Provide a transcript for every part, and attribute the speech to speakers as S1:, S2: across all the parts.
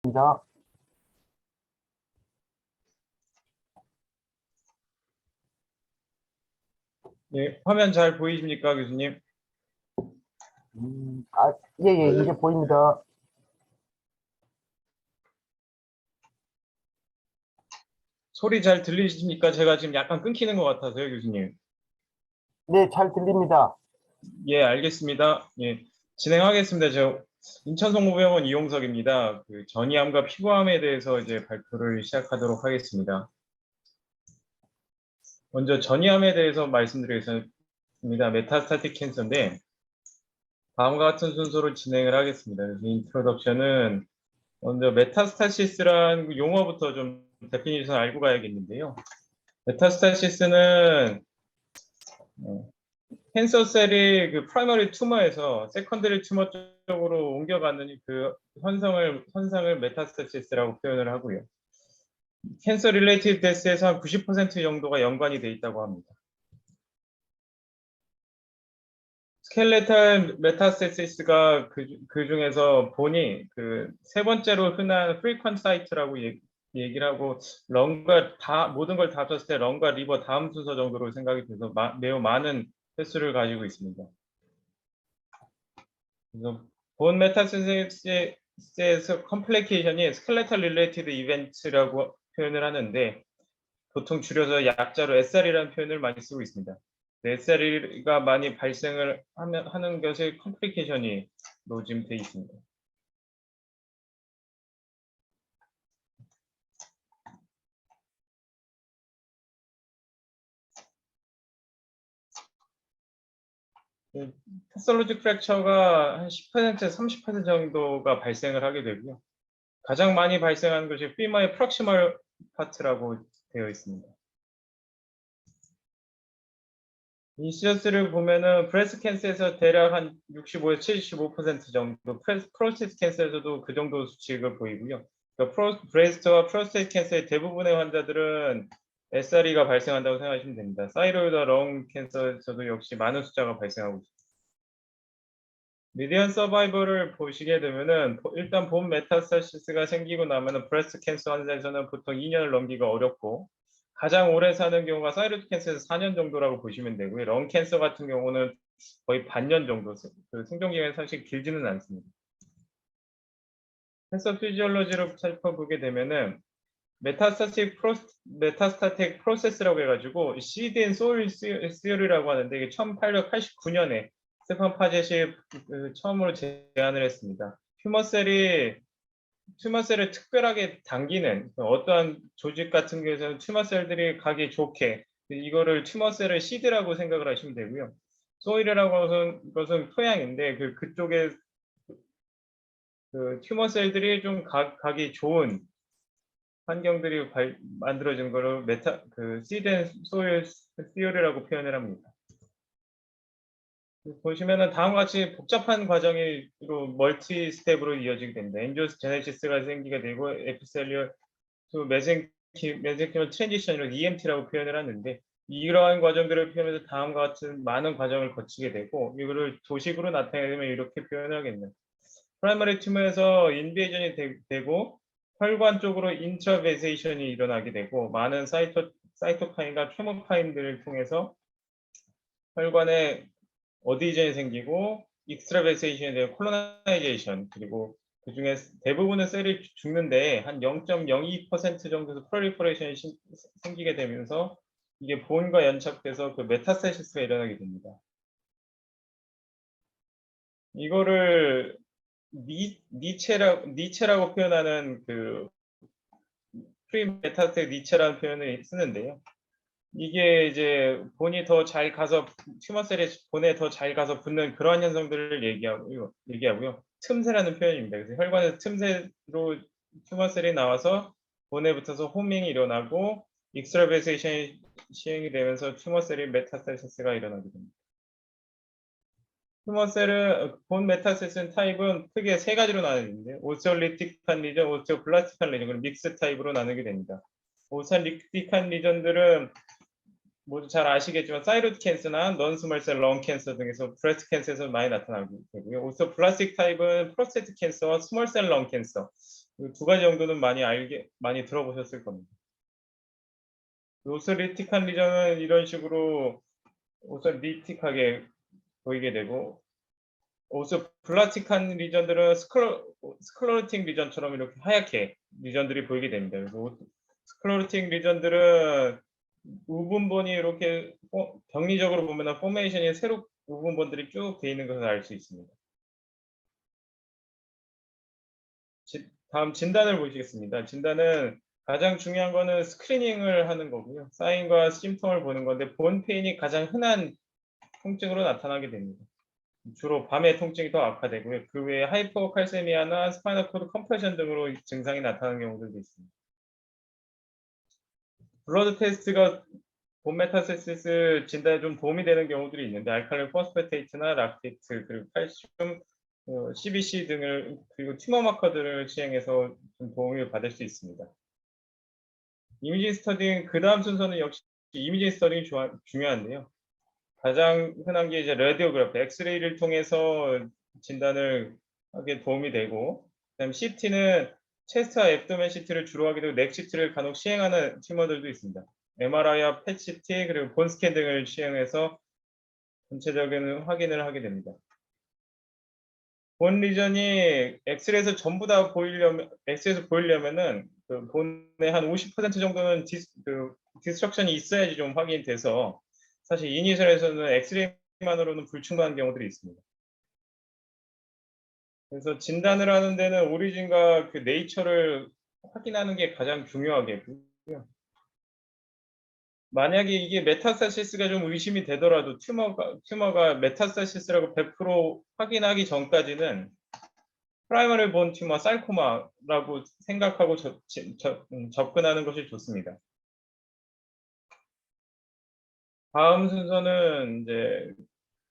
S1: 입니다.
S2: 예, 화면 잘 보이십니까, 교수님?
S1: 예, 이제 보입니다.
S2: 소리 잘 들리십니까? 제가 지금 약간 끊기는 것 같아서요, 교수님.
S1: 네, 잘 들립니다.
S2: 예, 알겠습니다. 예, 진행하겠습니다. 저 인천성모병원 이용석입니다. 그 전이암과 피부암에 대해서 이제 발표를 시작하도록 하겠습니다. 먼저 전이암에 대해서 말씀드리겠습니다. 메타스타틱 캔서인데 다음과 같은 순서로 진행을 하겠습니다. 그래서 인트로덕션은 먼저 메타스타시스라는 용어부터 좀 데피니션 알고 가야겠는데요. 메타스타시스는 캔서 셀이 그 프라이머리 투머에서 세컨더리 투머 쪽으로 옮겨가는 그 현상을 메타스타시스라고 표현을 하고요. 캔서 릴레이티드 데스에서 한 90% 정도가 연관이 돼 있다고 합니다. 스켈레탈 메타스타시스가 그 중에서 본이 그 세 번째로 흔한 프리퀀트 사이트라고 얘기를 하고 모든 걸 다 합쳤을 때 런과 리버 다음 순서 정도로 생각이 돼서 매우 많은 횟수를 가지고 있습니다. 그래서 본 메타스타시스에서 컴플리케이션이 스켈레탈 릴레이티드 이벤트라고 표현을 하는데 보통 줄여서 약자로 SR이라는 표현을 많이 쓰고 있습니다. SR이가 많이 발생을 하는 것에 컴플리케이션이 노짐돼 있습니다. 패솔로지 프랙처가 한 10%, 30% 정도가 발생을 하게 되고요. 가장 많이 발생하는 것이 피머의 프록시멀 파트라고 되어 있습니다. 인시던스를 보면은 브레스트 캔서에서 대략 한 65에서 75% 정도, 프로스테이트 캔서에서도 그 정도 수치를 보이고요. 그러니까 브레스트와 프로스테이트 캔서의 대부분의 환자들은 SRE가 발생한다고 생각하시면 됩니다. 사이로이드와 렁 캔서에서도 역시 많은 숫자가 발생하고 있습니다. 미디안 서바이벌을 보시게 되면은 일단 본 메타스타시스가 생기고 나면은 브레스트 캔서 환자에서는 보통 2년을 넘기가 어렵고 가장 오래 사는 경우가 사이로이드 캔서에서 4년 정도라고 보시면 되고요. 렁 캔서 같은 경우는 거의 반년 정도, 그 생존 기간이 사실 길지는 않습니다. 캔서 피지올로지로 살펴보게 되면은 메타스타틱 프로세스라고 해가지고 시드 앤 소일 시어리라고 하는데 이게 1889년에 스테판 파젯이 처음으로 제안을 했습니다. 튜머셀을 특별하게 당기는 어떠한 조직 같은 경우에는 튜머셀들이 가기 좋게 이거를 튜머셀을 시드라고 생각을 하시면 되고요. 소일이라고 하는 것은 토양인데 그쪽에 그 튜머셀들이 좀 가기 좋은 환경들이 만들어진 거를 시드 앤 소일 시어리라고 표현을 합니다. 보시면은 다음과 같이 복잡한 과정으로 멀티 스텝으로 이어지게 됩니다. 엔지오스 제네시스가 생기게 되고 에피셀리얼 또 메센키멀 트랜지션으로 EMT라고 표현을 하는데 이러한 과정들을 표현해서 다음과 같은 많은 과정을 거치게 되고 이거를 도식으로 나타내면 이렇게 표현하겠네요. 프라이머리 튜머에서 인베이전이 되고 혈관 쪽으로 인트라베세이션이 일어나게 되고 많은 사이토카인과 케모카인들을 통해서 혈관에 어디전이 생기고 익스트라베세이션에 대한 콜로나이제이션 그리고 그 중에 대부분의 셀이 죽는데 한 0.02% 정도에서 프롤리퍼레이션이 생기게 되면서 이게 본과 연착돼서 그 메타스타시스가 일어나게 됩니다. 이거를 니체라고 표현하는 그 프리메타스틱 니체라는 표현을 쓰는데요. 이게 이제 본이 더 잘 가서 튜머셀의 본에 더 잘 가서 붙는 그러한 현상들을 얘기하고요. 틈새라는 표현입니다. 그래서 혈관에서 틈새로 튜머셀이 나와서 본에 붙어서 호밍이 일어나고 익스트라베이션이 시행이 되면서 튜머셀이 메타스타시스가 일어나게 됩니다. 본 메타스타시스 타입은 크게 세 가지로 나뉘는데 오스올리틱한 리전, 오스오블라스틱한 리전, 그리고 믹스 타입으로 나누게 됩니다. 오스올리틱한 리전들은 모두 잘 아시겠지만 사이로드 캔서나 넌스몰셀 렁 캔서 등에서 브레스트 캔서에서 많이 나타나고 되고요. 오스오블라스틱 타입은 프로스테이트 캔서와 스몰셀 렁 캔서 이 두 가지 정도는 많이 들어보셨을 겁니다. 오스리틱한 리전은 이런 식으로 오스리틱하게 보이게 되고, 오스플라틱한 리전들은 스클로틱 리전처럼 이렇게 하얗게 리전들이 보이게 됩니다. 그래서 스클로틱 리전들은 우분본이 이렇게 병리적으로 보면 포메이션이 세로 우분본들이 쭉 돼 있는 것을 알 수 있습니다. 다음 진단을 보시겠습니다. 진단은 가장 중요한 거는 스크리닝을 하는 거고요. 사인과 심통을 보는 건데, 본 페인이 가장 흔한 통증으로 나타나게 됩니다. 주로 밤에 통증이 더 악화되고요. 그 외에 하이퍼칼세미아나 스파이널 코드 컴프레션 등으로 증상이 나타나는 경우들도 있습니다. 블러드 테스트가 본 메타스테시스 진단에 좀 도움이 되는 경우들이 있는데, 알칼리 포스페테이트나 락테이트, 그리고 칼슘, CBC 등을, 그리고 튜머 마커들을 시행해서 좀 도움을 받을 수 있습니다. 이미징 스터딩, 그 다음 순서는 역시 이미징 스터딩이 중요한데요. 가장 흔한 게 이제 라디오그래프, 엑스레이를 통해서 진단을 하게 도움이 되고, 그다음 CT는 체스트와 앱도멘 CT를 주로 하게 되고 넥 CT를 간혹 시행하는 팀원들도 있습니다. MRI와 펫 CT 그리고 본 스캔 등을 시행해서 전체적인 확인을 하게 됩니다. 본 리전이 엑스레이에서 전부 다 보이려면은 그 본의 한 50% 정도는 디스트럭션이 있어야지 좀 확인이 돼서, 사실 이니셜에서는 엑스레이만으로는 불충분한 경우들이 있습니다. 그래서 진단을 하는 데는 오리진과 그 네이처를 확인하는 게 가장 중요하겠고요. 만약에 이게 메타스타시스가 좀 의심이 되더라도 튜머가 메타스타시스라고 100% 확인하기 전까지는 프라이머리 본 튜머 살코마라고 생각하고 접근하는 것이 좋습니다. 다음 순서는 이제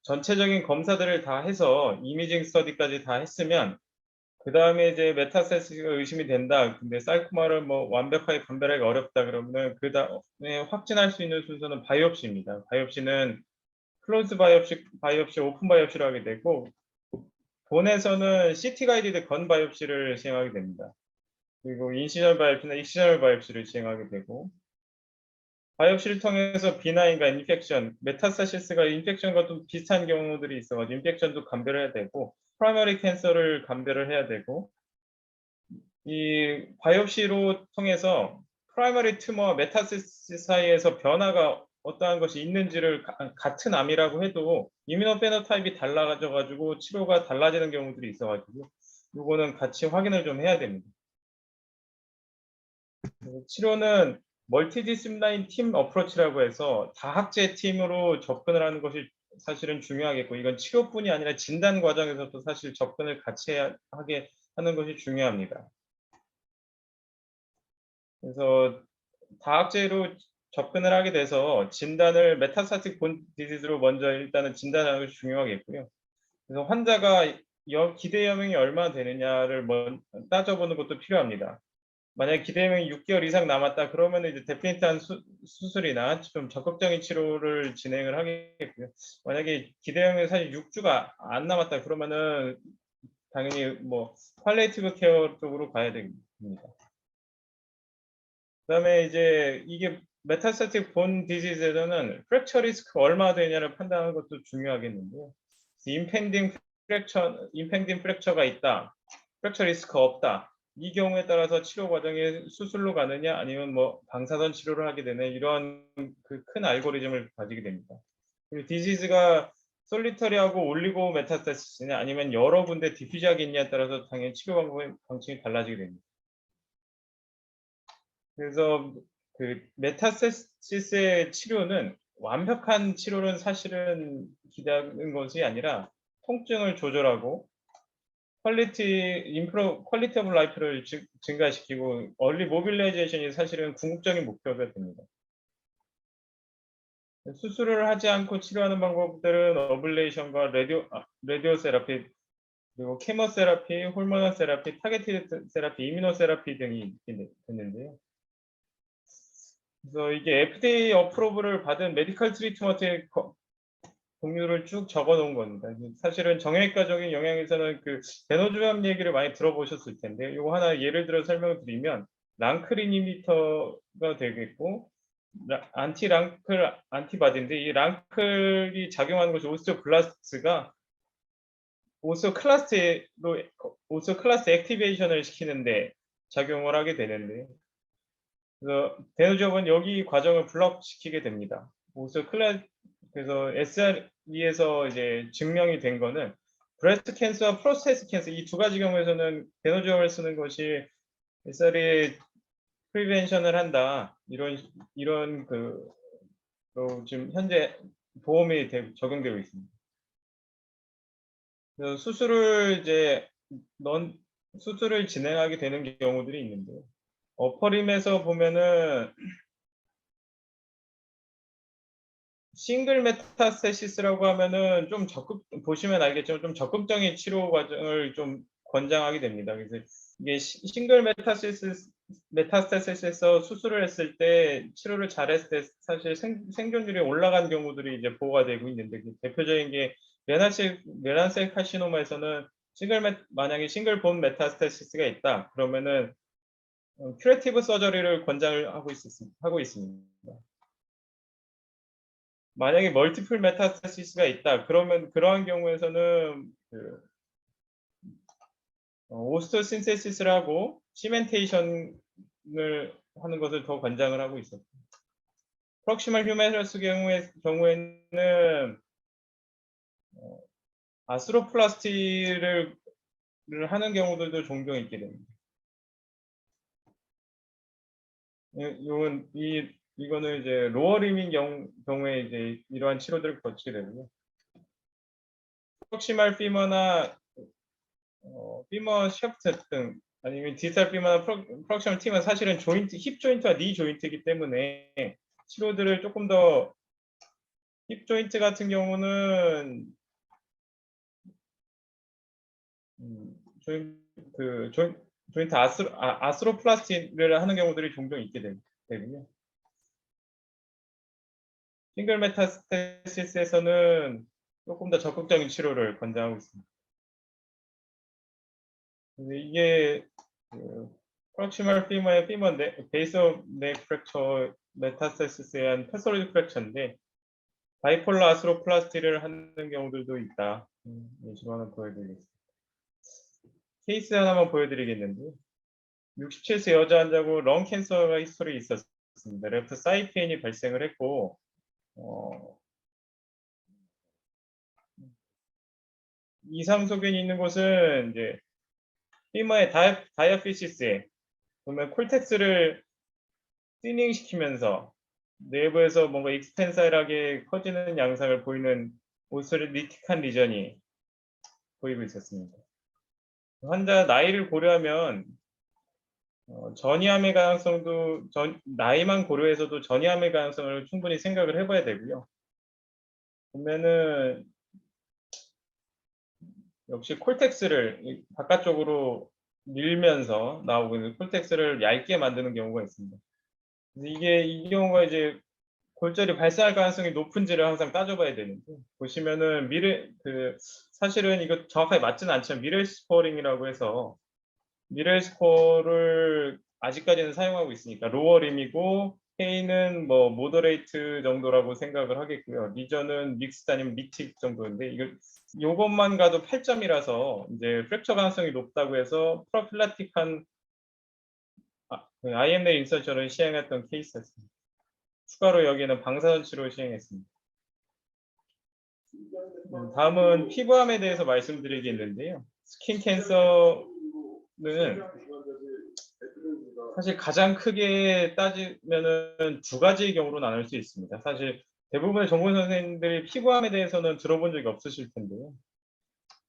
S2: 전체적인 검사들을 다 해서 이미징 스터디까지 다 했으면, 그 다음에 이제 메타스타시스가 의심이 된다, 근데 살코마를 뭐 완벽하게 감별하기 어렵다 그러면 그 다음에 확진할 수 있는 순서는 바이옵시입니다. 바이옵시는 클로즈 바이옵시, 오픈 바이옵시로 하게 되고, 본에서는 CT 가이디드 건 바이옵시를 시행하게 됩니다. 그리고 인시전 바이옵시나 익시전al 바이옵시를 시행하게 되고, 바이옵시를 통해서 비나인과 인펙션, 메타스타시스가 인펙션과 좀 비슷한 경우들이 있어가지고 인펙션도 감별해야 되고, 프라이머리 캔서를 감별을 해야 되고, 이 바이옵시로 통해서 프라이머리 튜머와 메타스타시스 사이에서 변화가 어떠한 것이 있는지를 같은 암이라고 해도 이뮤노 페노타입이 달라져 가지고 치료가 달라지는 경우들이 있어 가지고 요거는 같이 확인을 좀 해야 됩니다. 치료는 멀티디스플라인 팀 어프로치라고 해서 다학제 팀으로 접근을 하는 것이 사실은 중요하겠고, 이건 치료뿐이 아니라 진단 과정에서도 사실 접근을 같이 하게 하는 것이 중요합니다. 그래서 다학제로 접근을 하게 돼서 진단을 메타스타틱 본 디지즈로 먼저 일단은 진단하는 것이 중요하겠고요. 그래서 환자가 기대 여명이 얼마나 되느냐를 따져보는 것도 필요합니다. 만약에 기대 여명이 6개월 이상 남았다 그러면 이제 데피니트한 수술이나 좀 적극적인 치료를 진행을 하겠고요. 만약에 기대 여명이 사실 6주가 안 남았다 그러면은 당연히 뭐 팔리에이티브 케어 쪽으로 가야 됩니다. 그다음에 이제 이게 메타스타틱 본 디지즈에서는 프랙처 리스크 얼마 되냐를 판단하는 것도 중요하겠는데요. 임펜딩 프랙처가 있다, 프랙처 리스크 없다, 이 경우에 따라서 치료 과정이 수술로 가느냐 아니면 뭐 방사선 치료를 하게 되는 이런 그 큰 알고리즘을 가지게 됩니다. 그리고 디지즈가 솔리터리하고 올리고 메타스타시스냐 아니면 여러 군데 디퓨즈하게 있냐에 따라서 당연히 치료 방식이 달라지게 됩니다. 그래서 그 메타스타시스의 치료는 완벽한 치료는 사실은 기대하는 것이 아니라 통증을 조절하고 퀄리티 오브 라이프를 증가시키고 얼리 모빌라이제이션이 사실은 궁극적인 목표가 됩니다. 수술을 하지 않고 치료하는 방법들은 어블레이션과 라디오 세라피, 그리고 케모세라피, 호르몬 세라피, 타겟티드 세라피, 이뮤노세라피 등이 있는데요. 그래서 이게 FDA 어프로브를 받은 메디컬 트리트먼트의 종류를 쭉 적어 놓은 겁니다. 사실은 정형외과적인 영역에서는 그 대노조합 얘기를 많이 들어보셨을 텐데 요거 하나 예를 들어 설명을 드리면 랑클 이니비터가 되겠고 안티랑클 안티바디인데 이 랑클이 작용하는 것이 오스테오블라스트가 오스테오클라스트 액티베이션을 시키는데 작용을 하게 되는데 그래서 대노조합은 여기 과정을 블럭시키게 됩니다. 그래서 SRE에서 이제 증명이 된 거는 브레스트 캔서와 프로스테이트 캔서 이 두 가지 경우에서는 대노조합을 쓰는 것이 SRE 프리벤션을 한다. 이런 지금 현재 보험이 적용되고 있습니다. 그래서 수술을 진행하게 되는 경우들이 있는데요. 어퍼림에서 보면은 싱글 메타스테시스라고 하면은 보시면 알겠지만 좀 적극적인 치료 과정을 좀 권장하게 됩니다. 그래서 이게 싱글 메타스테시스에서 수술을 했을 때 치료를 잘했을 때 사실 생존율이 올라간 경우들이 이제 보고가 되고 있는데 그 대표적인 게 메란셀 카시노마에서는 만약에 싱글 본 메타스테시스가 있다 그러면은 큐레티브 서저리를 권장을 하고 있습니다. 만약에 멀티플 메타스테시스가 있다 그러면 그러한 경우에서는 오스토신세시스를 하고 시멘테이션을 하는 것을 더 권장을 하고 있었고 프록시멀 휴메러스 경우에는 아스로플라스티를 하는 경우들도 종종 있게 됩니다. 이거는 이제 로어림인 경우에 이제 이러한 치료들을 거치게 되고요. 프록시멀 피머나 피머 샤프트 등 아니면 디지털 피머나 프록시멀 팀은 사실은 힙 조인트와 니 조인트이기 때문에 치료들을 조금 더 힙 조인트 같은 경우는 조인트 아스로플라스티를 하는 경우들이 종종 있게 되고요. 싱글 메타스테시스에서는 조금 더 적극적인 치료를 권장하고 있습니다. 이게 프록시멀 피머의 베이스 오브 넥 프랙처 메타스테시스에 의한 패솔로지 프랙처인데 바이폴러 아스로플라스티를 하는 경우들도 있다. 예시로 하나 보여드리겠습니다. 케이스 하나만 보여드리겠는데요. 67세 여자 환자고 런 캔서가 히스토리 있었습니다. 레프트 사이드 페인이 발생을 했고 이상 소견이 있는 곳은 이제 피머의 다이아피시스에 보면 콜텍스를 튜닝 시키면서 내부에서 뭔가 익스텐사일하게 커지는 양상을 보이는 오스리틱한 리전이 보이고 있었습니다. 환자 나이를 고려하면 전이암의 가능성도 나이만 고려해서도 전이암의 가능성을 충분히 생각을 해봐야 되고요. 보면은 역시 콜텍스를 바깥쪽으로 밀면서 나오고 있는 콜텍스를 얇게 만드는 경우가 있습니다. 이 경우가 이제 골절이 발생할 가능성이 높은지를 항상 따져봐야 되는데 보시면은 사실은 이거 정확하게 맞지는 않지만 미래 스코어링이라고 해서 미래 스코어를 아직까지는 사용하고 있으니까 로어림이고 K는 뭐 모더레이트 정도라고 생각을 하겠고요. 리전은 믹스드 아니면 미틱 정도인데 요것만 가도 8점이라서 이제 프랙처 가능성이 높다고 해서 프로필락틱한 IML 인서션을 시행했던 케이스였습니다. 추가로 여기는 방사선 치료 시행했습니다. 다음은 피부암에 대해서 말씀드리겠는데요. 스킨 캔서는 사실 가장 크게 따지면은 두 가지의 경우로 나눌 수 있습니다. 사실 대부분의 전공 선생님들이 피부암에 대해서는 들어본 적이 없으실 텐데요.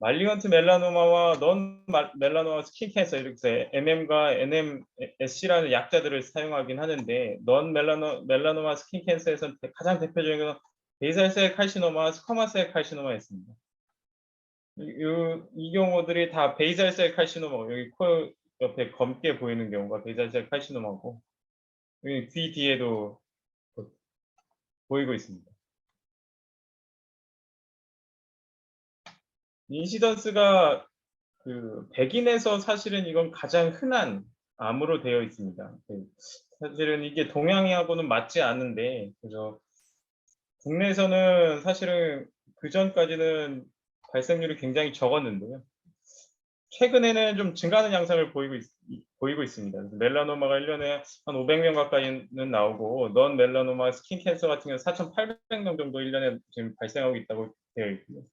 S2: 말리건트 멜라노마와 넌 멜라노마 스킨 캔서 이렇게 MM과 NMSC라는 약자들을 사용하긴 하는데 넌 멜라노마 스킨 캔서에서는 가장 대표적인 건 베이살셀 칼시노마와 스쿼마셀 칼시노마가 있습니다. 이 경우들이 다 베이살셀 칼시노마, 여기 코 옆에 검게 보이는 경우가 베이살셀 칼시노마고 여기 귀 뒤에도 보이고 있습니다. 인시던스가 그 백인에서 사실은 이건 가장 흔한 암으로 되어 있습니다. 사실은 이게 동양하고는 맞지 않는데, 그래서 국내에서는 사실은 그 전까지는 발생률이 굉장히 적었는데요. 최근에는 좀 증가하는 양상을 보이고 있습니다. 그래서 멜라노마가 1년에 한 500명 가까이는 나오고, 넌 멜라노마 스킨 캔서 같은 경우는 4,800명 정도 1년에 지금 발생하고 있다고 되어 있고요.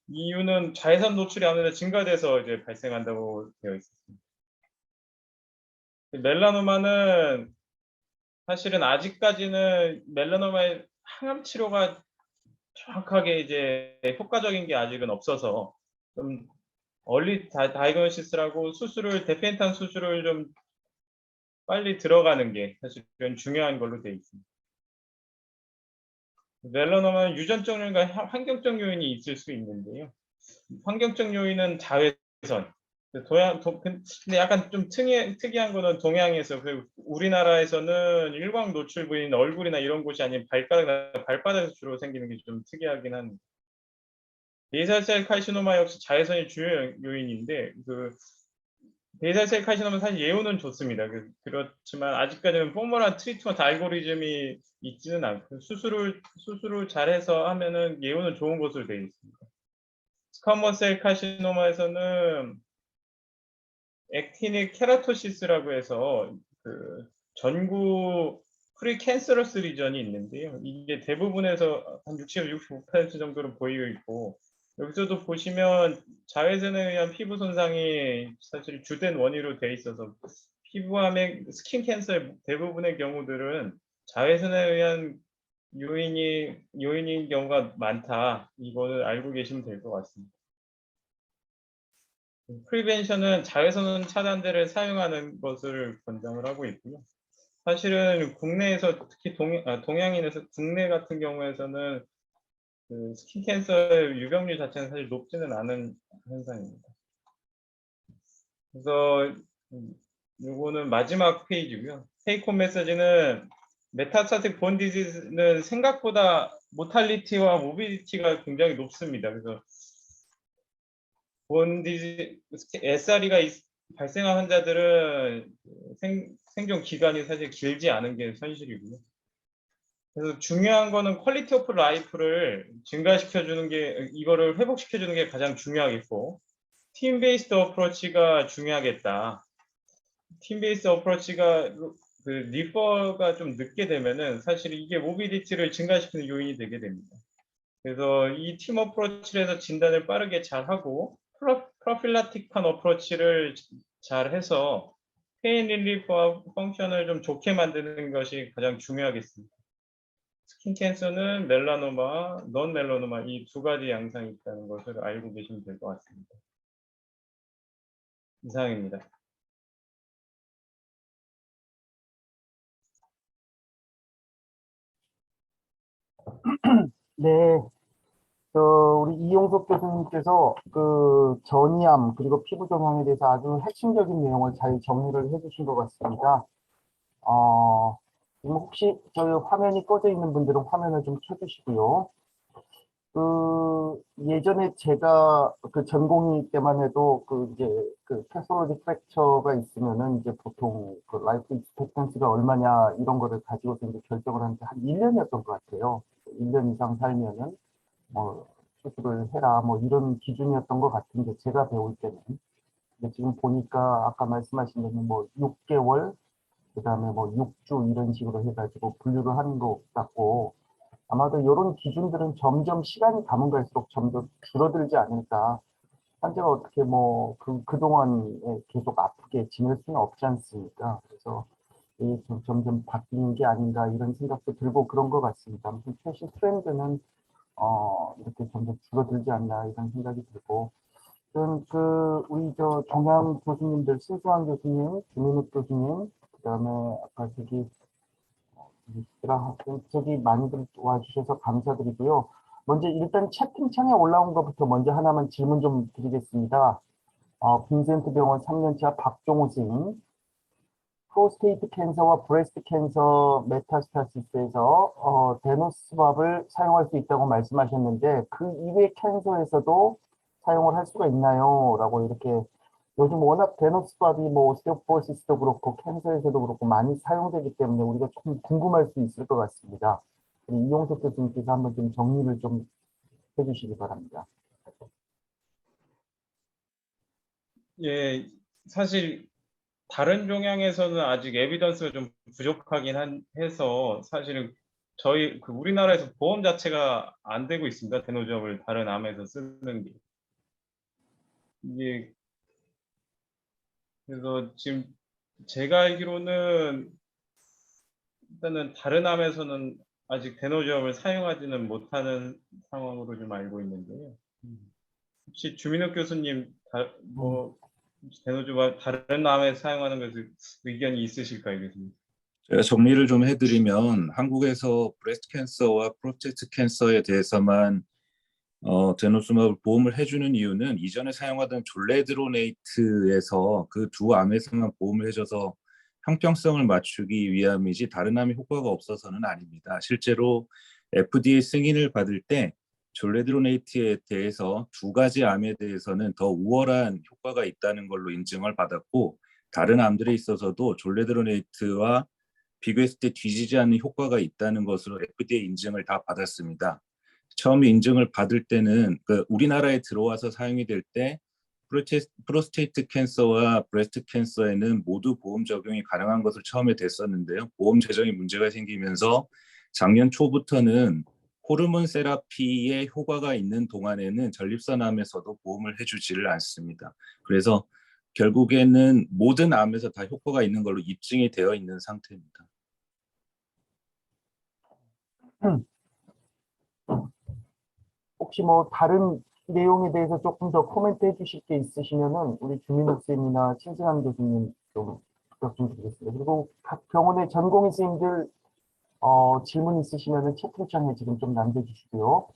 S2: 이유는 자외선 노출이 아무래도 증가돼서 이제 발생한다고 되어 있습니다. 멜라노마는 사실은 아직까지는 멜라노마의 항암 치료가 정확하게 이제 효과적인 게 아직은 없어서 좀 얼리 다이그노시스라고 대피엔탄 수술을 좀 빨리 들어가는 게 사실은 중요한 걸로 되어 있습니다. 멜라노마는 유전적 요인과 환경적 요인이 있을 수 있는데요. 환경적 요인은 자외선. 근데 약간 좀 특이한 거는 동양에서, 우리나라에서는 일광 노출 부위인 얼굴이나 이런 곳이 아닌 발바닥에서 주로 생기는 게 좀 특이하긴 합니다. 베이살셀 카시노마 역시 자외선이 주요 요인인데, 베이살셀 카시노마 사실 예후는 좋습니다. 그렇지만 아직까지는 포멀한 트리트먼트 알고리즘이 있지는 않고, 수술을 잘해서 하면은 예후는 좋은 것으로 되어 있습니다. 스쿼머셀 카시노마에서는 액티닉 케라토시스라고 해서 전구 프리캔서러스 리전이 있는데요. 이게 대부분에서 한 60-65% 정도로 보이고 있고, 여기서도 보시면 자외선에 의한 피부 손상이 사실 주된 원인으로 돼 있어서 피부암의 스킨 캔서의 대부분의 경우들은 자외선에 의한 요인인 경우가 많다. 이거를 알고 계시면 될 것 같습니다. 프리벤션은 자외선 차단제를 사용하는 것을 권장을 하고 있고요. 사실은 국내에서 특히 동양인에서 국내 같은 경우에서는 스킨 캔서의 유병률 자체는 사실 높지는 않은 현상입니다. 그래서 요거는 마지막 페이지고요. 테이크홈 메시지는 메타스타틱 본 디지즈는 생각보다 모탈리티와 모빌리티가 굉장히 높습니다. 그래서 SRE가 발생한 환자들은 생존 기간이 사실 길지 않은 게 현실이고요. 그래서 중요한 거는 퀄리티 오브 라이프를 이거를 회복시켜주는 게 가장 중요하겠고, 팀 베이스드 어프로치가 중요하겠다. 팀 베이스드 어프로치가 리퍼가 좀 늦게 되면은 사실 이게 모빌리티를 증가시키는 요인이 되게 됩니다. 그래서 이 팀 어프로치를 해서 진단을 빠르게 잘하고 프로필라틱한 어프로치를 잘해서 페인 릴리프와 펑션을 좀 좋게 만드는 것이 가장 중요하겠습니다. 스킨 캔서는 멜라노마, 넌 멜라노마 이 두 가지 양상이 있다는 것을 알고 계시면 될 것 같습니다. 이상입니다.
S1: 네, 우리 이용석 교수님께서 전이암 그리고 피부 종양에 대해서 아주 핵심적인 내용을 잘 정리를 해주신 것 같습니다. 지금 혹시 저희 화면이 꺼져 있는 분들은 화면을 좀 켜주시고요. 예전에 제가 전공의 때만 해도 패솔로지 프랙처가 있으면은 이제 보통 라이프 익스펙턴시가 얼마냐 이런 거를 가지고서 이제 결정을 하는데 한 1년이었던 것 같아요. 1년 이상 살면은 뭐 수술을 해라 뭐 이런 기준이었던 것 같은데 제가 배울 때는. 근데 지금 보니까 아까 말씀하신 대로 뭐 6개월 그다음에 뭐 6주 이런 식으로 해가지고 분류를 하는 것 같고, 아마도 이런 기준들은 점점 시간이 가면 갈수록 점점 줄어들지 않을까. 환자가 어떻게 뭐 그동안에 계속 아프게 지낼 수는 없지 않습니까? 그래서 이게 점점 바뀌는 게 아닌가 이런 생각도 들고 그런 것 같습니다. 아무튼 최신 트렌드는 이렇게 점점 줄어들지 않나 이런 생각이 들고, 우리 동양 교수님들, 신수환 교수님, 김인욱 교수님, 그다음에 아까 저기 많이들 와주셔서 감사드리고요. 먼저 일단 채팅창에 올라온 것부터 먼저 하나만 질문 좀 드리겠습니다. 빈센트 병원 3년차 박종호 씨, 프로스테이트 캔서와 브레스트 캔서 메타스타시스에서 데노스밥을 사용할 수 있다고 말씀하셨는데 그 이외 캔서에서도 사용을 할 수가 있나요? 라고 이렇게 요즘 워낙 데노스밥이 뭐 오스테오포시스도 그렇고 캔서에서도 그렇고 많이 사용되기 때문에 우리가 조금 궁금할 수 있을 것 같습니다. 우리 이용석 교수님께서 한번 좀 정리를 좀 해주시기 바랍니다.
S2: 예, 사실 다른 종양에서는 아직 에비던스가 좀 부족하긴 해서 사실은 저희 우리나라에서 보험 자체가 안 되고 있습니다. 데노즈업을 다른 암에서 쓰는 게. 이게 그래서 지금 제가 알기로는 일단은 다른 암에서는 아직 데노즈업을 사용하지는 못하는 상황으로 좀 알고 있는데요. 혹시 주민욱 교수님 뭐 데노즈업 다른 암에 사용하는 것에 의견이 있으실까요, 교수님?
S3: 제가 정리를 좀 해드리면 한국에서 브레스트 캔서와 프로스테이트 캔서에 대해서만 데노스마블 보험을 해주는 이유는 이전에 사용하던 졸레드로네이트에서 그 두 암에서만 보험을 해줘서 형평성을 맞추기 위함이지 다른 암에 효과가 없어서는 아닙니다. 실제로 FDA 승인을 받을 때 졸레드로네이트에 대해서 두 가지 암에 대해서는 더 우월한 효과가 있다는 걸로 인증을 받았고 다른 암들에 있어서도 졸레드로네이트와 비교했을 때 뒤지지 않는 효과가 있다는 것으로 FDA 인증을 다 받았습니다. 처음에 인증을 받을 때는 우리나라에 들어와서 사용이 될 때 프로스테이트 캔서와 브레스트 캔서에는 모두 보험 적용이 가능한 것을 처음에 됐었는데요. 보험 재정에 문제가 생기면서 작년 초부터는 호르몬 세라피에 효과가 있는 동안에는 전립선암에서도 보험을 해주지를 않습니다. 그래서 결국에는 모든 암에서 다 효과가 있는 걸로 입증이 되어 있는 상태입니다.
S1: 혹시 뭐 다른 내용에 대해서 조금 더 코멘트 해주실 게 있으시면은 우리 주민욱 쌤이나 신진환 교수님 좀 부탁 좀 드리겠습니다. 그리고 각 병원의 전공의 선생님들 질문 있으시면은 채팅창에 지금 좀 남겨주시고요.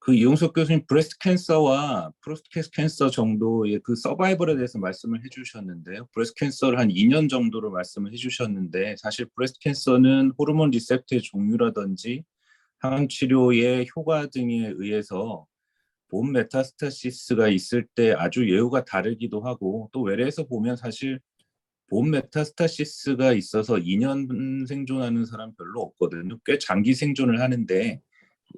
S3: 이용석 교수님 브레스트 캔서와 프로스테이트 캔서 정도의 그 서바이벌에 대해서 말씀을 해주셨는데요. 브레스트 캔서를 한 2년 정도로 말씀을 해주셨는데 사실 브레스트 캔서는 호르몬 리셉터의 종류라든지 항암 치료의 효과 등에 의해서 본 메타스타시스가 있을 때 아주 예후가 다르기도 하고 또 외래에서 보면 사실 본 메타스타시스가 있어서 2년 생존하는 사람 별로 없거든요. 꽤 장기 생존을 하는데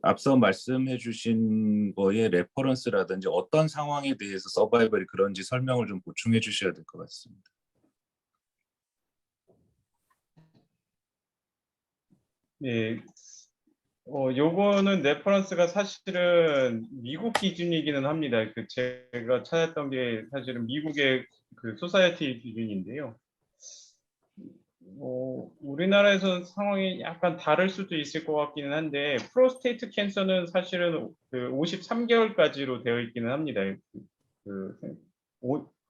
S3: 앞서 말씀해 주신 거에 레퍼런스라든지 어떤 상황에 대해서 서바이벌이 그런지 설명을 좀 보충해 주셔야 될 것 같습니다.
S2: 예, 요거는 레퍼런스가 사실은 미국 기준이기는 합니다. 제가 찾았던 게 사실은 미국의 소사이어티 기준인데요. 우리나라에서 상황이 약간 다를 수도 있을 것 같기는 한데 프로스테이트 캔서는 사실은 53개월까지로 되어 있기는 합니다.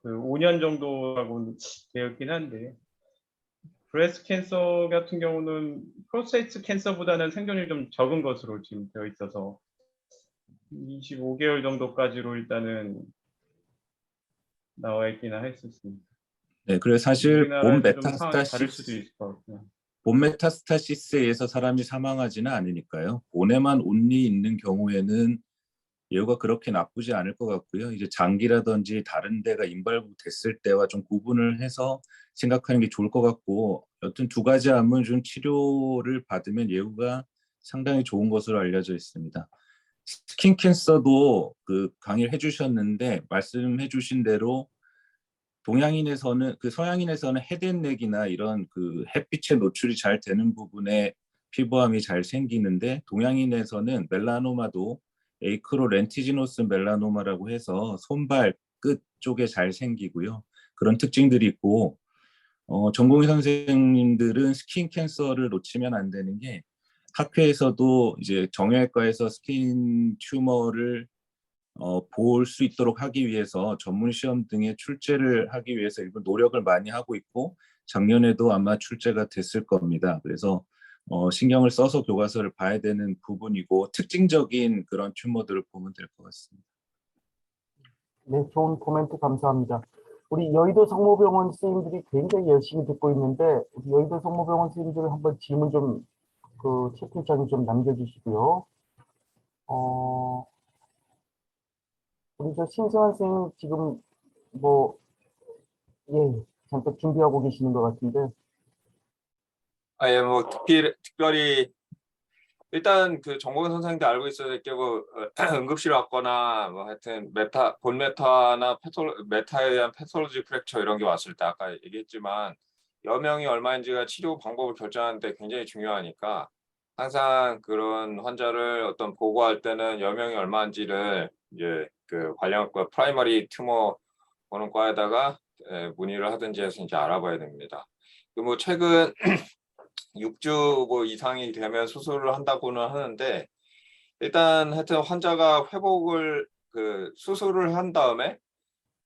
S2: 5년 정도라고 되어 있긴 한데 브레스트 캔서 같은 경우는 프로스테이트 캔서보다는 생존율이 좀 적은 것으로 지금 되어 있어서 25개월 정도까지로 일단은 나와 있기는 했었습니다.
S3: 네, 그래서 사실
S2: 우리나라에서 좀 상황이 다를 수도 있을 것 같고요.
S3: 본 메타스타시스에 의해서 사람이 사망하지는 않으니까요. 본에만 온리 있는 경우에는 예후가 그렇게 나쁘지 않을 것 같고요. 이제 장기라든지 다른 데가 인발됐을 때와 좀 구분을 해서 생각하는 게 좋을 것 같고 여튼 두 가지 암은 좀 치료를 받으면 예후가 상당히 좋은 것으로 알려져 있습니다. 스킨 캔서도 강의를 해주셨는데 말씀해 주신 대로 동양인에서는 서양인에서는 헤드앤넥이나 이런 햇빛에 노출이 잘 되는 부분에 피부암이 잘 생기는데 동양인에서는 멜라노마도 에이크로 렌티지노스 멜라노마라고 해서 손발 끝 쪽에 잘 생기고요. 그런 특징들이 있고 전공의 선생님들은 스킨 캔서를 놓치면 안 되는 게 학회에서도 이제 정형외과에서 스킨 튜머를 볼 수 있도록 하기 위해서 전문 시험 등의 출제를 하기 위해서 일부 노력을 많이 하고 있고 작년에도 아마 출제가 됐을 겁니다. 그래서 신경을 써서 교과서를 봐야 되는 부분이고 특징적인 그런 튜머들을 보면 될 것 같습니다.
S1: 네, 좋은 코멘트 감사합니다. 우리 여의도 성모병원 선생님들이 굉장히 열심히 듣고 있는데 우리 여의도 성모병원 선생님들 한번 질문 좀 채팅창에 좀 남겨주시고요. 우리 저 신승환 선생님 지금 뭐, 예, 잠깐 준비하고 계시는 것 같은데,
S4: 예, 뭐 특별히 일단 그 정보근 선생님도 알고 있어야 될 게 뭐 응급실 왔거나 뭐 하여튼 본 메타나 메타에 대한 패톨로지 프랙처 이런 게 왔을 때 아까 얘기했지만 여명이 얼마인지가 치료 방법을 결정하는데 굉장히 중요하니까 항상 그런 환자를 어떤 보고할 때는 여명이 얼마인지를 이제 그 관련과 프라이머리 튜머 보는 과에다가 문의를 하든지 해서 이제 알아봐야 됩니다. 뭐 최근 6주 뭐 이상이 되면 수술을 한다고는 하는데 일단 하여튼 환자가 회복을 그 수술을 한 다음에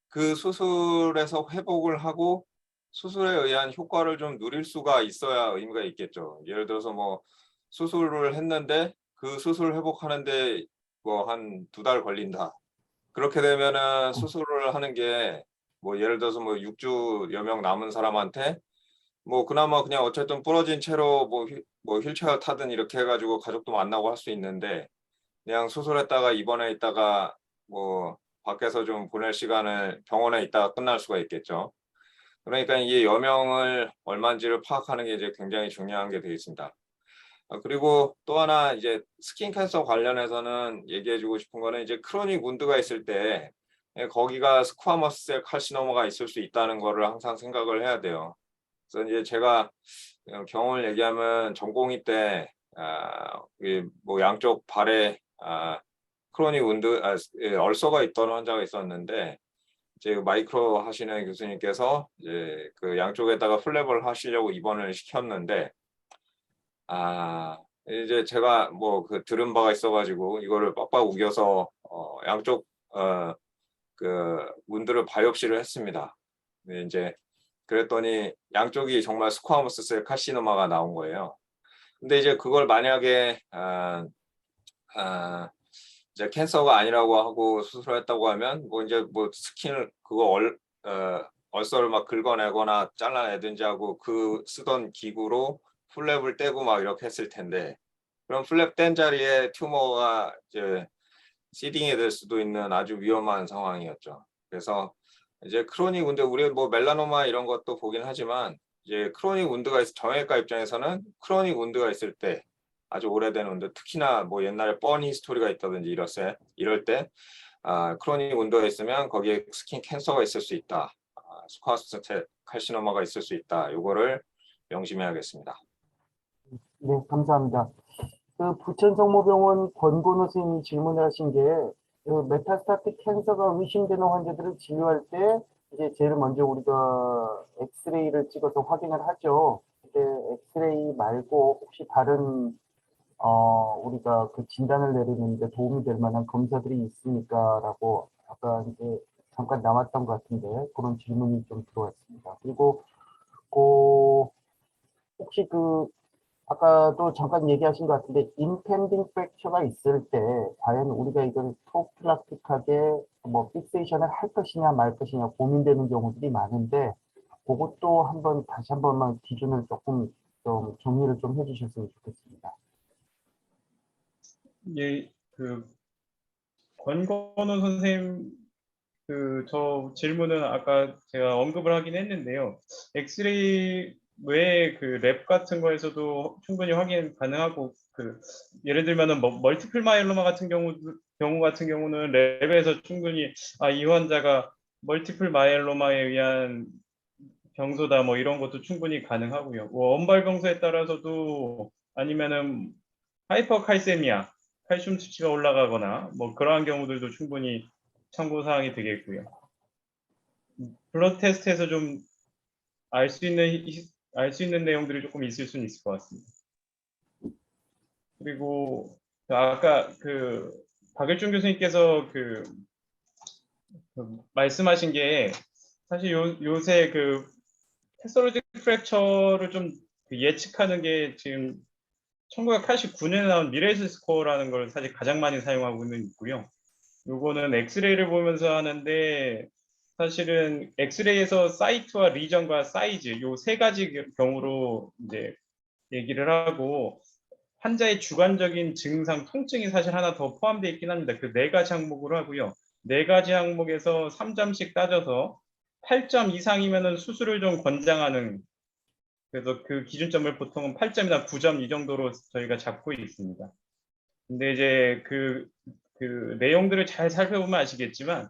S4: 그 수술에서 회복을 하고 수술에 의한 효과를 좀 누릴 수가 있어야 의미가 있겠죠. 예를 들어서 뭐 수술을 했는데 그 수술 회복하는데 뭐 한 2달 걸린다. 그렇게 되면은 수술을 하는 게 뭐 예를 들어서 뭐 6주 여명 남은 사람한테 뭐 그나마 그냥 어쨌든 부러진 채로 뭐 휠체어 타든 이렇게 해가지고 가족도 만나고 할 수 있는데 그냥 수술했다가 입원해 있다가 뭐 밖에서 좀 보낼 시간을 병원에 있다가 끝날 수가 있겠죠. 그러니까 이게 여명을 얼마인지를 파악하는 게 이제 굉장히 중요한 게 되겠습니다. 그리고 또 하나 이제 스킨 캔서 관련해서는 얘기해주고 싶은 거는 이제 크로닉 운드가 있을 때 거기가 스쿼머스 셀 칼시노마가 있을 수 있다는 거를 항상 생각을 해야 돼요. 그래서 이제 제가 경험을 얘기하면 전공의 때 뭐 양쪽 발에 크로닉 운드 얼서가 있던 환자가 있었는데 이제 마이크로 하시는 교수님께서 이제 그 양쪽에다가 플랩을 하시려고 입원을 시켰는데 이제 제가 뭐 그 들은 바가 있어가지고 이거를 빡빡 우겨서 양쪽 그 운드를 바이옵시를 했습니다. 근데 이제 그랬더니 양쪽이 정말 스쿼머스 셀 카시노마가 나온 거예요. 근데 이제 그걸 만약에 이제 캔서가 아니라고 하고 수술했다고 하면 뭐 이제 뭐 스킨을 그거 얼서를 막 긁어내거나 잘라내든지 하고 그 쓰던 기구로 플랩을 떼고 막 이렇게 했을 텐데 그럼 플랩 뗀 자리에 튜머가 이제 시딩이 될 수도 있는 아주 위험한 상황이었죠. 그래서 이제 크로닉 운드 우리 뭐 멜라노마 이런 것도 보긴 하지만 이제 크로닉 운드가 정형외과 입장에서는 크로닉 운드가 있을 때 아주 오래된 운드 특히나 뭐 옛날에 뻔 히스토리가 있다든지 이럴 때 크로닉 운드가 있으면 거기에 스킨 캔서가 있을 수 있다. 스쿼머스 셀 칼시노마가 있을 수 있다. 요거를 명심해야겠습니다.
S1: 네, 감사합니다. 그 부천성모병원 권건우 선생님이 질문하신 게, 그 메타스타틱 캔서가 의심되는 환자들을 진료할 때, 이제 제일 먼저 우리가 엑스레이를 찍어서 확인을 하죠. 근데 엑스레이 말고 혹시 다른, 우리가 그 진단을 내리는데 도움이 될 만한 검사들이 있습니까? 라고 아까 이제 잠깐 나왔던 것 같은데, 그런 질문이 좀 들어왔습니다. 그리고, 그, 혹시 아까도 잠깐 얘기하신 것 같은데, 임펜딩 프랙처가 있을 때, 과연 우리가 이걸 프로필락틱하게 뭐, 픽세이션을 할 것이냐 말 것이냐 고민되는 경우들이 많은데, 그것도 다시 한 번만 기준을 조금 좀 정리를 좀 해주셨으면 좋겠습니다.
S2: 예, 그 권건우 선생님 저 질문은 아까 제가 언급을 하긴 했는데요. 엑스레이 외에 그 랩 같은 거에서도 충분히 확인 가능하고 예를 들면은 뭐 멀티플 마이엘로마 같은 경우 같은 경우는 랩에서 충분히 이 환자가 멀티플 마이엘로마에 의한 병소다 뭐 이런 것도 충분히 가능하고요. 뭐 원발 병소에 따라서도 아니면은 하이퍼칼세미아 칼슘 수치가 올라가거나 뭐 그러한 경우들도 충분히 참고 사항이 되겠고요. 블러드 테스트에서 좀 알 수 있는 내용들이 조금 있을 수는 있을 것 같습니다. 그리고 아까 박일준 교수님께서 말씀하신 게 사실 요새 패솔로직 프랙처를 좀 예측하는 게 지금 1989년에 나온 미레이스 스코어라는 걸 사실 가장 많이 사용하고는 있고요. 요거는 엑스레이를 보면서 하는데 사실은 엑스레이에서 사이트와 리전과 사이즈 요 세 가지 경우로 이제 얘기를 하고 환자의 주관적인 증상, 통증이 사실 하나 더 포함되어 있긴 합니다. 그 4가지 항목으로 하고요. 4가지 항목에서 3점씩 따져서 8점 이상이면은 수술을 좀 권장하는, 그래서 그 기준점을 보통은 8점이나 9점 이 정도로 저희가 잡고 있습니다. 근데 이제 그 내용들을 잘 살펴보면 아시겠지만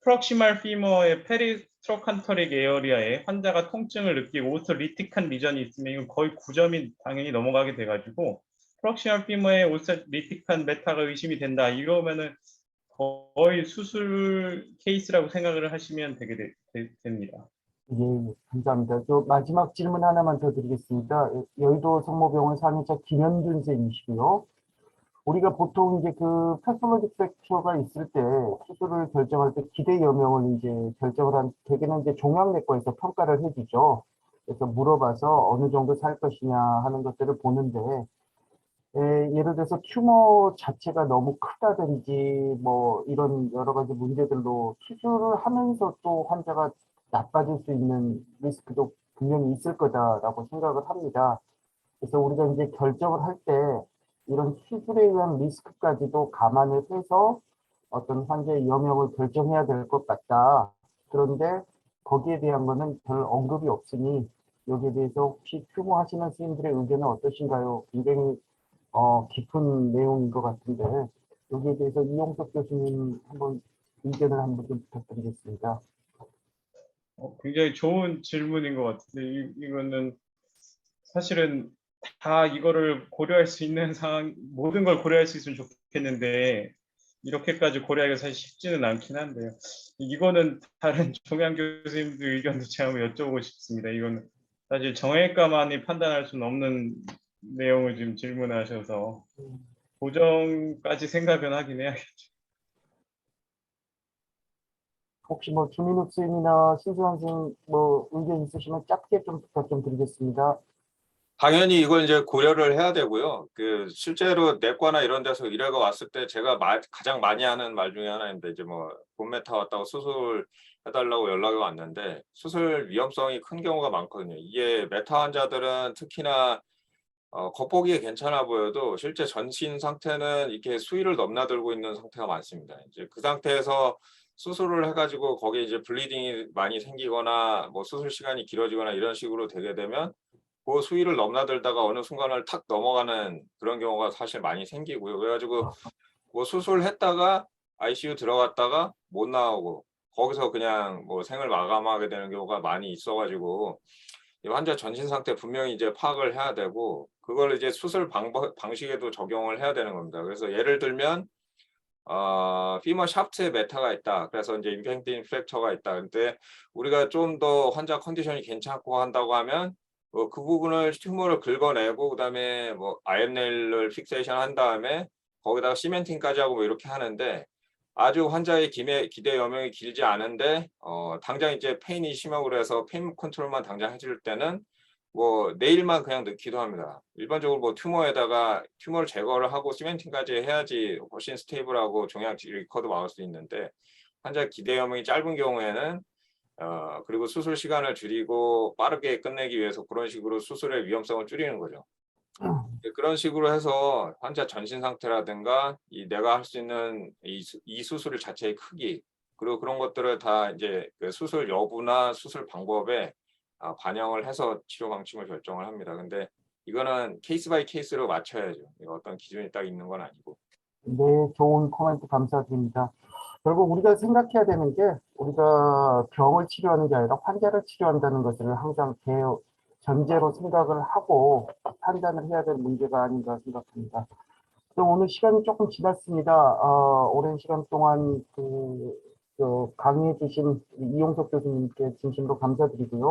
S2: 프록시말 피머의 페리스트로칸터릭 에어리아에 환자가 통증을 느끼고 오스토리틱한 리전이 있으면 이건 거의 9점이 당연히 넘어가게 돼가지고 프록시말 피머의 오스토리틱한 메타가 의심이 된다 이러면은 거의 수술 케이스라고 생각을 하시면 되게 됩니다.
S1: 예, 감사합니다. 저 마지막 질문 하나만 더 드리겠습니다. 여의도 성모병원 산의사 김현준 쌤이시고요. 우리가 보통 이제 그 패솔로직 프랙처가 있을 때 수술을 결정할 때 기대 여명을 이제 결정을 한, 대개는 이제 종양내과에서 평가를 해주죠. 그래서 물어봐서 어느 정도 살 것이냐 하는 것들을 보는데, 예를 들어서 튜머 자체가 너무 크다든지 뭐 이런 여러 가지 문제들로 수술을 하면서 또 환자가 나빠질 수 있는 리스크도 분명히 있을 거다라고 생각을 합니다. 그래서 우리가 이제 결정을 할 때 이런 수술에 의한 리스크까지도 감안을 해서 어떤 환자의 여명을 결정해야 될 것 같다. 그런데 거기에 대한 거는 별 언급이 없으니 여기에 대해서 혹시 튜머 하시는 선생님들의 의견은 어떠신가요? 굉장히 깊은 내용인 것 같은데 여기에 대해서 이용석 교수님 한번 의견을 한번 좀 부탁드리겠습니다.
S2: 굉장히 좋은 질문인 것 같은데 이거는 사실은 다 이거를 고려할 수 있는 상황, 모든 걸 고려할 수 있으면 좋겠는데 이렇게까지 고려하기가 사실 쉽지는 않긴 한데요. 이거는 다른 종양 교수님들 의견도 제가 한번 여쭤보고 싶습니다. 이거는 사실 정형외과만이 판단할 수는 없는 내용을 지금 질문하셔서 보정까지 생각은 하긴 해야겠죠.
S1: 혹시 뭐 주민욱 쌤이나 신수환 쌤 뭐 의견 있으시면 짧게 좀 부탁 좀 드리겠습니다.
S4: 당연히 이걸 이제 고려를 해야 되고요. 그 실제로 내과나 이런 데서 의뢰가 왔을 때 제가 가장 많이 하는 말 중에 하나인데 이제 뭐 본메타 왔다고 수술 해달라고 연락이 왔는데 수술 위험성이 큰 경우가 많거든요. 이게 메타 환자들은 특히나 겉보기에 괜찮아 보여도 실제 전신 상태는 이렇게 수위를 넘나들고 있는 상태가 많습니다. 이제 그 상태에서 수술을 해가지고 거기에 이제 블리딩이 많이 생기거나 뭐 수술 시간이 길어지거나 이런 식으로 되게 되면 그 수위를 넘나들다가 어느 순간을 탁 넘어가는 그런 경우가 사실 많이 생기고요. 그래가지고 뭐 수술했다가 ICU 들어갔다가 못 나오고 거기서 그냥 뭐 생을 마감하게 되는 경우가 많이 있어가지고 이 환자 전신 상태 분명히 이제 파악을 해야 되고 그걸 이제 수술 방식에도 적용을 해야 되는 겁니다. 그래서 예를 들면 피머 샤프트에 메타가 있다. 그래서 이제 임팩팅 프랙처가 있다. 근데 우리가 좀 더 환자 컨디션이 괜찮고 한다고 하면 그 부분을 튜머를 긁어내고 그다음에 뭐 IMNL을 픽세이션 한 다음에 거기다가 시멘팅까지 하고 뭐 이렇게 하는데 아주 환자의 기대 여명이 길지 않은데 당장 이제 페인이 심하고 그래서 페인 컨트롤만 당장 해줄 때는 뭐 내일만 그냥 넣기도 합니다. 일반적으로 뭐 튜머에다가 튜머를 제거를 하고 시멘팅까지 해야지 훨씬 스테이블하고 종양 리커도 막을 수 있는데 환자 기대 여명이 짧은 경우에는 그리고 수술 시간을 줄이고 빠르게 끝내기 위해서 그런 식으로 수술의 위험성을 줄이는 거죠. 그런 식으로 해서 환자 전신 상태라든가 내가 할 수 있는 이 수술 자체의 크기 그리고 그런 것들을 다 이제 그 수술 여부나 수술 방법에 반영을 해서 치료 방침을 결정을 합니다. 근데 이거는 케이스 바이 케이스로 맞춰야죠. 이거 어떤 기준이 딱 있는 건 아니고.
S1: 네, 좋은 코멘트 감사드립니다. 결국 우리가 생각해야 되는 게 우리가 병을 치료하는 게 아니라 환자를 치료한다는 것을 항상 전제로 생각을 하고 판단을 해야 될 문제가 아닌가 생각합니다. 그럼 오늘 시간이 조금 지났습니다. 오랜 시간 동안 강의해 주신 이용석 교수님께 진심으로 감사드리고요.